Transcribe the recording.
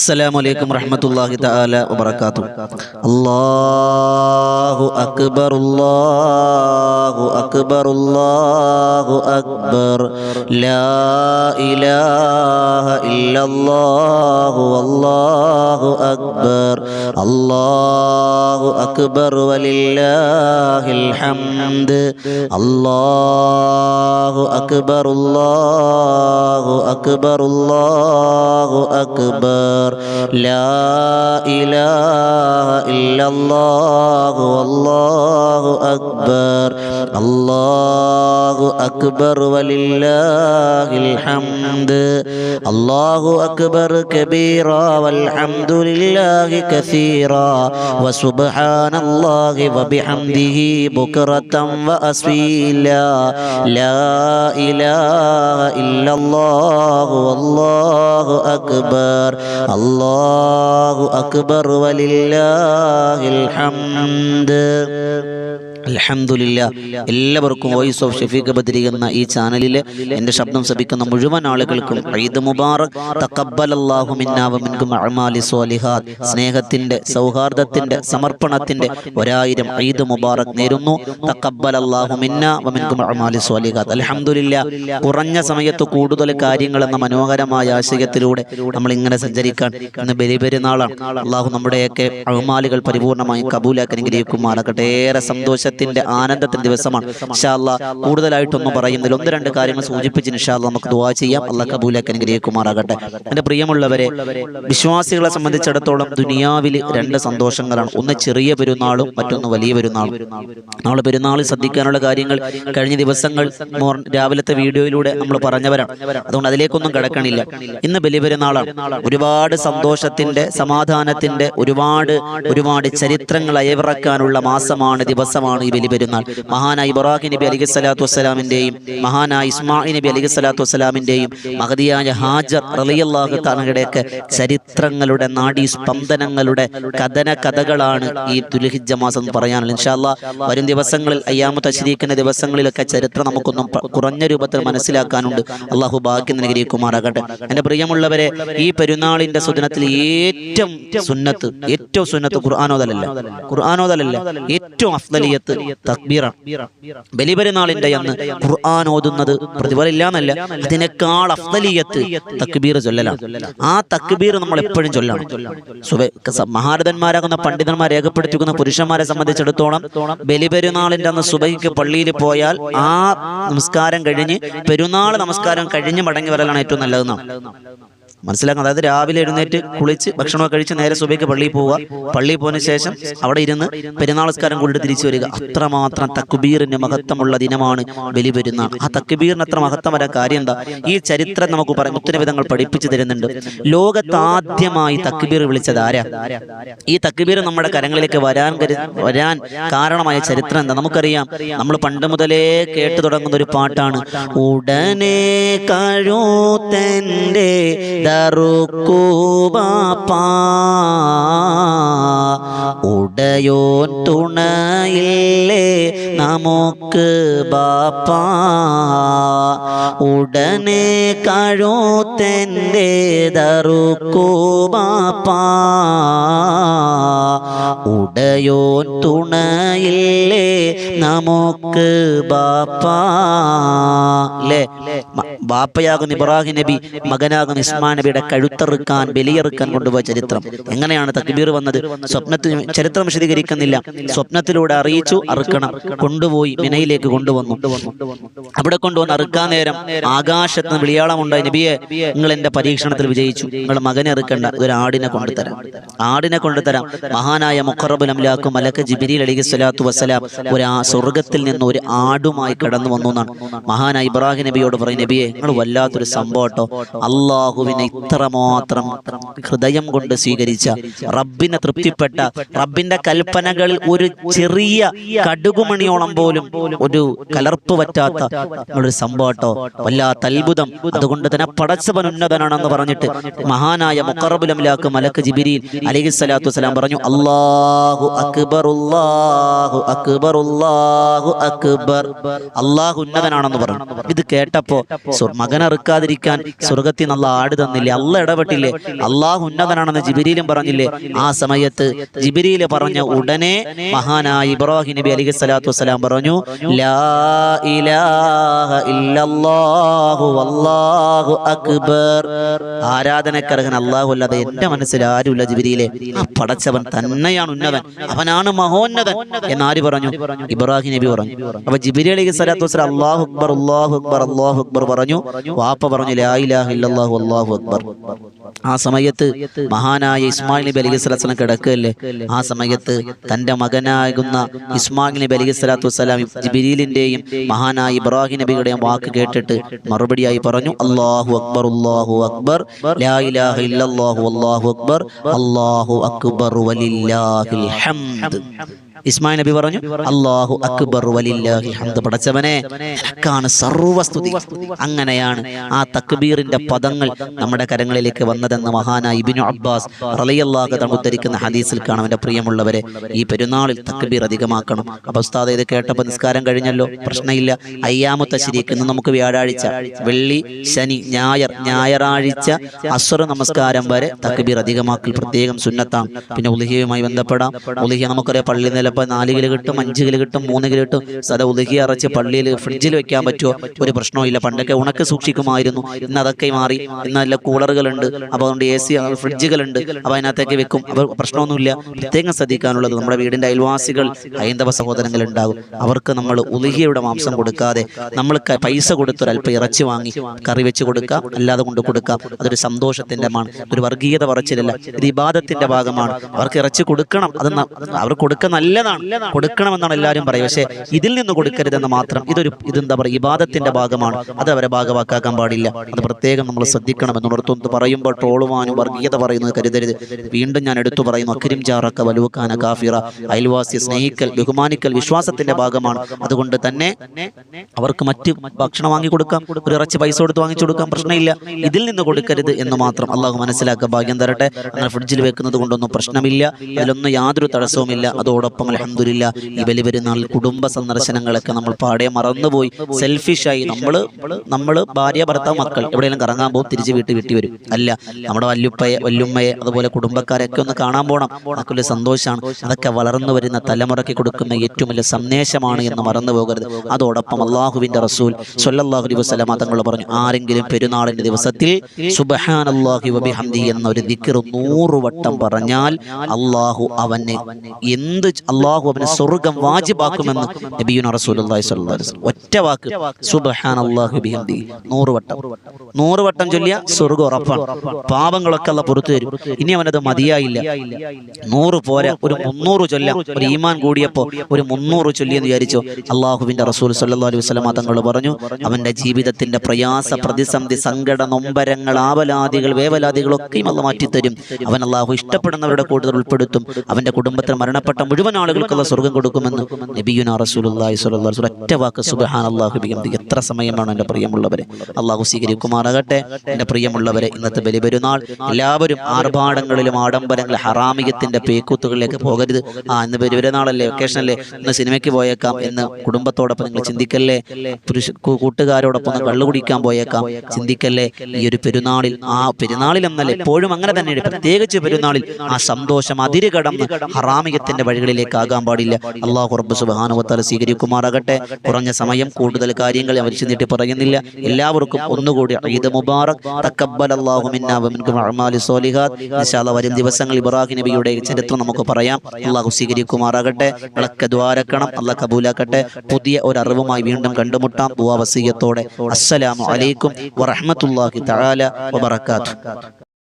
السلام عليكم ورحمة الله تعالى وبركاته. الله أكبر الله أكبر الله أكبر لا إله إلا الله والله أكبر الله أكبر ولله الحمد الله أكبر الله أكبر الله أكبر لا إله إلا الله والله أكبر الله أكبر ولله الحمد الله أكبر كبيرا والحمد لله كثيرا وسبحان الله وبحمده بكرة وأصيلا لا إله إلا الله والله أكبر الله أكبر ولله الحمد. അൽഹംദുലില്ലാ. എല്ലാവർക്കും voice of Shafeeq Badri എന്ന ഈ ചാനലിലെ എൻ്റെ ശബ്ദം ശ്രവിക്കുന്ന മുഴുവൻ ആളുകൾക്കും ഈദ് മുബാറക്. തഖബ്ബലല്ലാഹു മിന്നാ വ മിൻകും അഅമാലി സ്വാലിഹാത്ത്. സ്നേഹത്തിൻ്റെ, സൗഹാർദ്ദത്തിൻ്റെ, സമർപ്പണത്തിൻ്റെ 1000 ഈദ് മുബാറക് നേരുന്നു. തഖബ്ബലല്ലാഹു മിന്നാ വ മിൻകും അഅമാലി സ്വാലിഹാത്ത്. അൽഹംദുലില്ലാ. കുറഞ്ഞ സമയത്ത് കൂടുതൽ കാര്യങ്ങൾ എന്ന മനോഹരമായ ആശയത്തിലൂടെ നമ്മൾ ഇങ്ങനെ സഞ്ചരിക്കാൻ ഇന്ന് ബലിപെരുന്നാളാണ്. അള്ളാഹു നമ്മുടെയൊക്കെ അഅമാലുകൾ പരിപൂർണമായി കബൂലാക്കി അനുഗ്രഹിക്കുമാറാകട്ടെ. ഏറെ സന്തോഷത്തിന്റെ, ആനന്ദത്തിന്റെ ദിവസമാണ്. ഇൻഷാ അല്ലാഹ് കൂടുതലായിട്ടൊന്നും പറയുന്നില്ല, 1-2 കാര്യങ്ങൾ സൂചിപ്പിച്ച് ഇൻഷാ അല്ലാഹ് നമുക്ക് ദുആ ചെയ്യാം. അല്ലാഹ് കബൂലാക്കി അനുഗ്രഹിക്കുമാറാകട്ടെ. എൻ്റെ പ്രിയമുള്ളവരെ, വിശ്വാസികളെ സംബന്ധിച്ചിടത്തോളം ദുനിയാവിൽ 2 സന്തോഷങ്ങളാണ്. ഒന്ന് ചെറിയ പെരുന്നാളും മറ്റൊന്ന് വലിയ പെരുന്നാളും. നാളെ പെരുന്നാളിൽ ശ്രദ്ധിക്കാനുള്ള കാര്യങ്ങൾ കഴിഞ്ഞ ദിവസങ്ങൾ രാവിലത്തെ വീഡിയോയിലൂടെ നമ്മൾ പറഞ്ഞവരാണ്. അതുകൊണ്ട് അതിലേക്കൊന്നും കിടക്കണില്ല. ഇന്ന് ബലിപെരുന്നാളാണ്. ഒരുപാട് സന്തോഷത്തിന്റെ, സമാധാനത്തിന്റെ, ഒരുപാട് ചരിത്രങ്ങൾ അയവിറക്കാനുള്ള മാസമാണ്, ദിവസമാണ് ഈ ബലിപെരുന്നാൾ. മഹാനായ ഇബ്രാഹിം നബി അലൈഹി സ്വലാത്തു വസ്സലാമിന്റെയും മഹാനായ ഇസ്മായിൽ നബി അലൈഹി സ്വലാത്തു വസ്സലാമിന്റെയും മഹദിയായ ഹാജർ റളിയല്ലാഹു തആലയുടെയൊക്കെ ചരിത്രങ്ങളുടെ, നാഡീസ്പന്ദനങ്ങളുടെ കഥകളാണ് ഈ ദുൽഹിജ്ജ മാസം എന്ന് പറയാനുള്ളത്. ഇൻഷാ അല്ലാഹ് വരും ദിവസങ്ങളിൽ, അയ്യാമു തശ്രീഖിന്റെ ദിവസങ്ങളിലൊക്കെ ചരിത്രം നമുക്കൊന്നും കുറഞ്ഞ രൂപത്തിൽ മനസ്സിലാക്കാനുണ്ട്. അള്ളാഹു ഭാഗ്യം അനുഗ്രഹിക്കുമാറാകട്ടെ. എൻ്റെ പ്രിയമുള്ളവരെ, ഈ പെരുന്നാളിന്റെ സുദിനത്തിൽ ഏറ്റവും സുന്നത്ത് ഖുർആനോദലല്ല, ഏറ്റവും അഫ്ദലിയത്ത് തക്ബീറാണ്. ബലിപെരുന്നാളിന്റെ അന്ന് ഖുർആൻ ഓതുന്നത് പ്രതിഫലമില്ല എന്നല്ല, അതിനേക്കാൾ അഫ്ദലിയത്ത് തക്ബീർ ചൊല്ലലാണ്. ആ തക്ബീർ നമ്മൾ എപ്പോഴും ചൊല്ലണം. മഹാരഥന്മാരാകുന്ന പണ്ഡിതന്മാർ രേഖപ്പെടുത്തിക്കുന്ന പുരുഷന്മാരെ സംബന്ധിച്ചിടത്തോളം ബലിപെരുന്നാളിന്റെ അന്ന് സുബഹിക്ക് പള്ളിയിൽ പോയാൽ ആ നമസ്കാരം കഴിഞ്ഞ്, പെരുന്നാൾ നമസ്കാരം കഴിഞ്ഞ് മടങ്ങി വരലാണ് ഏറ്റവും നല്ലതെന്നാണ് മനസ്സിലാക്കണം. അതായത് രാവിലെ എഴുന്നേറ്റ് കുളിച്ച് ഭക്ഷണമൊക്കെ കഴിച്ച് നേരെ സുബഹിക്ക് പള്ളിയിൽ പോവുക. പള്ളിയിൽ പോയതിനു ശേഷം അവിടെ ഇരുന്ന് പെരുന്നാൾ നമസ്കാരം കൊണ്ടിട്ട് തിരിച്ചു വരിക. അത്രമാത്രം തക്ബീറിന് മഹത്വമുള്ള ദിനമാണ് ബലിപെരുന്നാൾ. ആ തക്ബീറിന് അത്ര മഹത്വം വരാൻ കാര്യം എന്താ? ഈ ചരിത്രം നമുക്ക് പറയാം, മുത്തുനബിതങ്ങൾ പഠിപ്പിച്ചു തരുന്നുണ്ട്. ലോകത്ത് ആദ്യമായി തക്ബീർ വിളിച്ചത് ആരാ? ഈ തക്ബീർ നമ്മുടെ കരങ്ങളിലേക്ക് വരാൻ കാരണമായ ചരിത്രം എന്താ? നമുക്കറിയാം, നമ്മൾ പണ്ട് മുതലേ കേട്ടു തുടങ്ങുന്ന ഒരു പാട്ടാണ്. ഉടനെ കഴുത്തൻ്റെ ദറുക്കുബാപ്പാ ഉടയോൻ തുണയില്ലേ നമുക്ക് ബാപ്പാ ഉടനെ കഴുത്തൻ്റെ ദറുക്കുബാപ്പാ ഉടയോൻ തുണയില്ലേ നമുക്ക് ബാപ്പാ. അല്ലേ? ബാപ്പയാകുന്ന ഇബ്രാഹിം നബി മകനാകുന്ന ഇസ്മായിൽ നബിയുടെ കഴുത്തറുക്കാൻ, ബലിയെറുക്കാൻ കൊണ്ടുപോയ ചരിത്രം. എങ്ങനെയാണ് തക്ബീർ വന്നത്? സ്വപ്നത്തിൽ, ചരിത്രം വിശദീകരിക്കുന്നില്ല, സ്വപ്നത്തിലൂടെ അറിയിച്ചു, അറുക്കണം. കൊണ്ടുപോയി മിനയിലേക്ക് കൊണ്ടുവന്നു. അവിടെ കൊണ്ടുവന്ന് അറുക്കാൻ നേരം ആകാശത്ത് നിന്ന് വിളിയാളമുണ്ടായി, നബിയെ നിങ്ങൾ എന്റെ പരീക്ഷണത്തിൽ വിജയിച്ചു, നിങ്ങൾ മകനെ അറുക്കണ്ട, ഇതൊരു ആടിനെ കൊണ്ടുതരാം. മഹാനായ മുഖറബുൽ അംലാഖ് മലക്ക് ജിബ്രീൽ അലൈഹി സ്വലാത്തു വസ്സലാം സ്വർഗത്തിൽ നിന്ന് ഒരു ആടുമായി കടന്നു വന്നു എന്നാണ് മഹാനായ ഇബ്രാഹിം നബിയോട് പറയും, നബിയെ നിങ്ങൾ വല്ലാത്തൊരു സംഭവട്ടോ, അള്ളാഹുവിനെ ഇത്രമാത്രം ഹൃദയം കൊണ്ട് സ്വീകരിച്ച, റബ്ബിനെ തൃപ്തിപ്പെട്ട, റബ്ബിന്റെ കൽപ്പനകളിൽ ഒരു ചെറിയ കടുകുമണിയോളം പോലും ഒരു കലർപ്പ് പറ്റാത്ത ഒരു സംഭവട്ടോ, വല്ലാത്ത അത്ഭുതം. അതുകൊണ്ട് തന്നെ പടച്ചവൻ ഉന്നതനാണെന്ന് പറഞ്ഞിട്ട് മഹാനായ മുഖറബുൽ അംലാഖ് മലക്ക് ജിബ്രീൽ അലൈഹി സ്വലാത്തു വസ്സലാം പറഞ്ഞു, അല്ലാഹു അക്ബർ അല്ലാഹു അക്ബർ അല്ലാഹു അക്ബർ, അല്ലാഹു ഉന്നതനാണെന്ന് പറഞ്ഞു. ഇത് കേട്ടപ്പോ മകനറുക്കാതിരിക്കാൻ സ്വർഗത്തിൽ നല്ല ആട് തന്നില്ലേ, അല്ല ഇടപെട്ടില്ലേ, അള്ളാഹു ഉന്നതനാണെന്ന് ജിബ്രീലും പറഞ്ഞില്ലേ. ആ സമയത്ത് ജിബ്രീൽ പറഞ്ഞ ഉടനെ മഹാനായ ഇബ്രാഹിം നബി അലൈഹി സ്വലാത്തു വസ്സലാം പറഞ്ഞു, ലാ ഇലാഹ ഇല്ലല്ലാഹു വല്ലാഹു അക്ബർ. ആരാധനക്കർഹൻ അല്ലാഹു അല്ലാതെ എന്റെ മനസ്സിൽ ആരുമില്ല ജിബ്രീലേ, ആ പടച്ചവൻ തന്നെയാണ് ഉന്നതൻ, അവനാണ് മഹോന്നതൻ എന്നാര് പറഞ്ഞു? ഇബ്രാഹിം നബി പറഞ്ഞു. അപ്പൊ ജിബ്രീൽ അലൈഹി സ്വലാത്തു വസ്സലാം അല്ലാഹു അക്ബർ അല്ലാഹു അക്ബർ അല്ലാഹു അക്ബർ പറഞ്ഞു. വാപ്പ പറഞ്ഞു ലാ ഇലാഹ ഇല്ലല്ലാഹു അല്ലാഹു അക്ബർ. ആ സമയത്ത് മഹാനായ ഇസ്മായിൽ നബി അലൈഹി സ്വലാത്തു വസ്സലാം കിടക്കുകയല്ലേ. ആ സമയത്ത് തന്റെ മകനാകുന്ന ഇസ്മായിൽ നബി അലൈഹി സ്വലാത്തു വസ്സലാം ജിബ്രീലിന്റെയും മഹാനായ ഇബ്രാഹിം നബിയുടെയും വാക്ക് കേട്ടിട്ട് മറുപടിയായി പറഞ്ഞു, അല്ലാഹു അക്ബർ അല്ലാഹു അക്ബർ ലാ ഇലാഹ ഇല്ലല്ലാഹു അല്ലാഹു അക്ബർ അല്ലാഹു അക്ബർ വലില്ലാഹിൽ ഹംദ്. ഇസ്മായിൽ നബി പറഞ്ഞു, അല്ലാഹു അക്ബർ വലില്ലാഹിൽ ഹംദ്. പടച്ചവനെ നിനക്കാണ് സർവസ്തുതി. അങ്ങനെയാണ് ആ തക്ബീറിന്റെ പദങ്ങൾ നമ്മുടെ കരങ്ങളിലേക്ക് വന്നതെന്ന് മഹാനായ ഇബ്നു അബ്ബാസ് റളിയല്ലാഹു അൻഹു ഉദ്ധരിക്കുന്ന ഹദീസിൽ കാണാം. എൻ്റെ പ്രിയമുള്ളവരെ, ഈ പെരുന്നാളിൽ തക്ബീർ അധികമാക്കണം. അപ്പോൾ ഉസ്താദ് ഇത് കേട്ടപ്പോൾ നിസ്കാരം കഴിഞ്ഞല്ലോ, പ്രശ്നമില്ല. അയ്യാമു തശ്രീഖ് ഇന്ന് നമുക്ക് വ്യാഴാഴ്ച, വെള്ളി, ശനി, ഞായറാഴ്ച അസ്ർ നമസ്കാരം വരെ തക്ബീർ അധികമാക്കൽ പ്രത്യേകം സുന്നത്താണ്. പിന്നെ ഉളുഹിയയുമായി ബന്ധപ്പെടാം. ഉളുഹിയ നമുക്കറിയാം, പള്ളിയിൽ നിലപ്പോൾ 4 കിലോ കിട്ടും, 5 കിലോ കിട്ടും, 3 കിലോ കിട്ടും. സദാ ഉളുഹിയ അരച്ച് പള്ളിയിൽ ഫ്രിഡ്ജിൽ വെക്കാൻ പറ്റുമോ? ഒരു പ്രശ്നവും ഇല്ല. പണ്ടൊക്കെ ഉണക്ക് സൂക്ഷിക്കുമായിരുന്നു, ഇന്ന് അതൊക്കെ മാറി. ഇന്ന് നല്ല കൂളറുകളുണ്ട്, അപ്പോൾ അതുകൊണ്ട് AC ഫ്രിഡ്ജുകളുണ്ട്, അപ്പോൾ അതിനകത്തേക്ക് വെക്കും. അപ്പോൾ പ്രശ്നമൊന്നുമില്ല. പ്രത്യേകം ശ്രദ്ധിക്കാനുള്ളത്, നമ്മുടെ വീടിൻ്റെ അയൽവാസികൾ ഹൈന്ദവ സഹോദരങ്ങൾ ഉണ്ടാകും, അവർക്ക് നമ്മൾ ഉളുഹിയയുടെ മാംസം കൊടുക്കാതെ നമ്മൾ പൈസ കൊടുത്തൊരല്പം ഇറച്ചി വാങ്ങി കറി വെച്ച് കൊടുക്കാം, അല്ലാതെ കൊണ്ട് കൊടുക്കാം. അതൊരു സന്തോഷത്തിൻ്റെ മാണ്, ഒരു വർഗീയത പറച്ചിലല്ല, ഇത് ഇബാദത്തിന്റെ ഭാഗമാണ്. അവർക്ക് ഇറച്ചി കൊടുക്കണം, അത് അവർ കൊടുക്കുക നല്ലതാണ്, കൊടുക്കണമെന്നാണ് എല്ലാവരും പറയുക. പക്ഷേ ഇതിൽ നിന്ന് കൊടുക്കരുതെന്ന് മാത്രം. ഇതെന്താ പറയുക, ഇബാദത്തിന്റെ ഭാഗമാണ്, അത് അവരെ ഭാഗവാക്കാക്കാൻ പാടില്ല. അത് പ്രത്യേകം നമ്മൾ ശ്രദ്ധിക്കണമെന്ന് ഉണർത്തൊന്ന് പറയുമ്പോൾ ട്രോളുവാനും വർഗീയത പറയുന്നത് കരുതരുത്. വീണ്ടും ഞാൻ എടുത്തു പറയുന്നു, അക്രിം ജാറക വലുക്കാന കാഫിറ. അയൽവാസിയെ സ്നേഹിക്കൽ, ബഹുമാനിക്കൽ വിശ്വാസത്തിന്റെ ഭാഗമാണ്. അതുകൊണ്ട് തന്നെ അവർക്ക് മറ്റ് ഭക്ഷണം വാങ്ങി കൊടുക്കാം, ഒരു ഇറച്ചി പൈസ കൊടുത്ത് വാങ്ങിച്ചു കൊടുക്കാം, പ്രശ്നമില്ല. ഇതിൽ നിന്ന് കൊടുക്കരുത് എന്ന് മാത്രം അള്ളാഹു മനസ്സിലാക്കുക, ഭാഗ്യം തരട്ടെ. അങ്ങനെ ഫ്രിഡ്ജിൽ വെക്കുന്നത് കൊണ്ടൊന്നും പ്രശ്നമില്ല, അതിലൊന്നും യാതൊരു തടസ്സവുമില്ല. അതോടൊപ്പം അൽഹംദുലില്ലാ ഈ ബലി പെരുന്നാളിൽ കുടുംബ സന്ദർശനങ്ങളൊക്കെ നമ്മൾ പാടെ മറന്നുപോയി. സെൽഫിഷായി നമ്മൾ ഭാര്യ, ഭർത്താവ്, മക്കൾ എവിടെയെങ്കിലും കറങ്ങാൻ പോകും, തിരിച്ച് വീട്ടിൽ വരും. അല്ല, നമ്മുടെ വല്യുമ്മയെ അതുപോലെ കുടുംബക്കാരെയൊക്കെ ഒന്ന് കാണാൻ പോകണം, അതൊക്കെ വലിയ സന്തോഷമാണ്. അതൊക്കെ വളർന്നു വരുന്ന തലമുറയ്ക്ക് കൊടുക്കുന്ന ഏറ്റവും വലിയ സന്ദേശമാണ് എന്ന് മറന്നു പോകരുത്. അതോടൊപ്പം അള്ളാഹുവിന്റെ റസൂൽ സ്വല്ലല്ലാഹു അലൈഹി വസല്ലം തങ്ങൾ പറഞ്ഞു, ആരെങ്കിലും പെരുന്നാളിന്റെ ദിവസത്തിൽ സുബ്ഹാനല്ലാഹി വബിഹംദിഹി എന്ന ഒരു ദിക്ർ 100 വട്ടം പറഞ്ഞാൽ അള്ളാഹു അവന് സ്വർഗം വാജിബാക്കുമെന്ന് നബിയുനാ റസൂലുള്ളാഹി സ്വല്ലല്ലാഹു അലൈഹി വസല്ലം. ഒറ്റ വാക്ക് സുബ്ഹാനല്ലാഹി വബിഹംദിഹി 100 വട്ടം ചൊല്ലിയ സ്വർഗ്ഗം ഉറപ്പാണ്. പാപങ്ങളൊക്കെ അല്ലാഹു പുറത്തു തരും. ഇനി അവനത് മതിയായില്ല, 100 പോരാ, ഒരു 300 ചൊല്ലാം. ഒരു ഈമാൻ കൂടിയപ്പോൾ ഒരു 300 ചൊല്ലിയെന്ന് വിചാരിച്ചു. അള്ളാഹുവിന്റെ റസൂൽ സ്വല്ലല്ലാഹു അലൈഹി വസല്ലം തങ്ങൾ പറഞ്ഞു, അവന്റെ ജീവിതത്തിന്റെ പ്രയാസ, പ്രതിസന്ധി, സങ്കട, നൊമ്പരങ്ങൾ, ആവലാദികൾ, വേവലാദികളൊക്കെയും അള്ളാഹു മാറ്റിത്തരും. അവൻ അള്ളാഹു ഇഷ്ടപ്പെടുന്നവരുടെ കൂട്ടത്തിൽ ഉൾപ്പെടുത്തും. അവന്റെ കുടുംബത്തിൽ മരണപ്പെട്ട മുഴുവൻ ആളുകൾക്കുള്ള സ്വർഗം കൊടുക്കുമെന്ന് നബിയുനാ റസൂലുള്ളാഹി സ്വല്ലല്ലാഹു അലൈഹി വസല്ലം. ഒറ്റ വാക്ക് സുബ്ഹാനല്ലാഹി വബിഹംദിഹി. എത്ര സമയമാണ് എൻ്റെ പ്രിയമുള്ളവരെ, അള്ളാഹു സ്വീകരിക്കുമാറാകട്ടെ. എൻ്റെ പ്രിയമുള്ളവരെ, ഇന്നത്തെ ബലി പെരുന്നാൾ എല്ലാവരും ആർഭാടങ്ങളിലും ആഡംബരങ്ങളിലും ഹറാമിയത്തിന്റെ പേക്കൂത്തുകളിലേക്ക് പോകരുത്. ഇന്ന് ബലി പെരുന്നാളല്ലേ, വെക്കേഷനല്ലേ, ഇന്ന് സിനിമയ്ക്ക് പോയേക്കാം എന്ന് കുടുംബത്തോടൊപ്പം നിങ്ങൾ ചിന്തിക്കല്ലേ. കൂട്ടുകാരോടൊപ്പം ഒന്ന് കള്ളു കുടിക്കാൻ പോയേക്കാം, ചിന്തിക്കല്ലേ. ഈ ഒരു പെരുന്നാളിൽ, ആ പെരുന്നാളിൽ എന്നല്ല എപ്പോഴും അങ്ങനെ തന്നെയാണ്, പ്രത്യേകിച്ച് പെരുന്നാളിൽ ആ സന്തോഷം അതിര് കടന്ന് ഹറാമിയത്തിന്റെ വഴികളിലേക്ക് ആകാൻ പാടില്ല. അല്ലാഹു റബ്ബ് സുബ്ഹാനഹു വ തആല സ്വീകരിക്കുമാറാകട്ടെ. കുറഞ്ഞ സമയം, കൂടുതൽ കാര്യങ്ങൾ വലിച്ചു നീട്ടി പറയുന്നില്ല. എല്ലാവർക്കും ഒന്നുകൂടി ഈദ് മുബാറക്. തഖബ്ബലല്ലാഹു മിന്നാ വ മിൻകും അഅമാലി സ്വാലിഹാത്ത്. ഇൻഷാ അല്ലാഹ് വരും ദിവസങ്ങൾ ഇബ്രാഹിം നബിയുടെ ചരിത്രം നമുക്ക് പറയാം. അല്ലാഹു സ്വീകരിക്കുമാറാകട്ടെ. നിങ്ങളൊക്കെ ദ്വാരക്കണം, അല്ലാഹ് കബൂലാക്കട്ടെ. പുതിയ ഒരു അറിവുമായി വീണ്ടും കണ്ടുമുട്ടാം ദുആ വസിയത്തോടെ. അസ്സലാമു അലൈക്കും വറഹ്മത്തുള്ളാഹി തആല വബറകാതുഹു.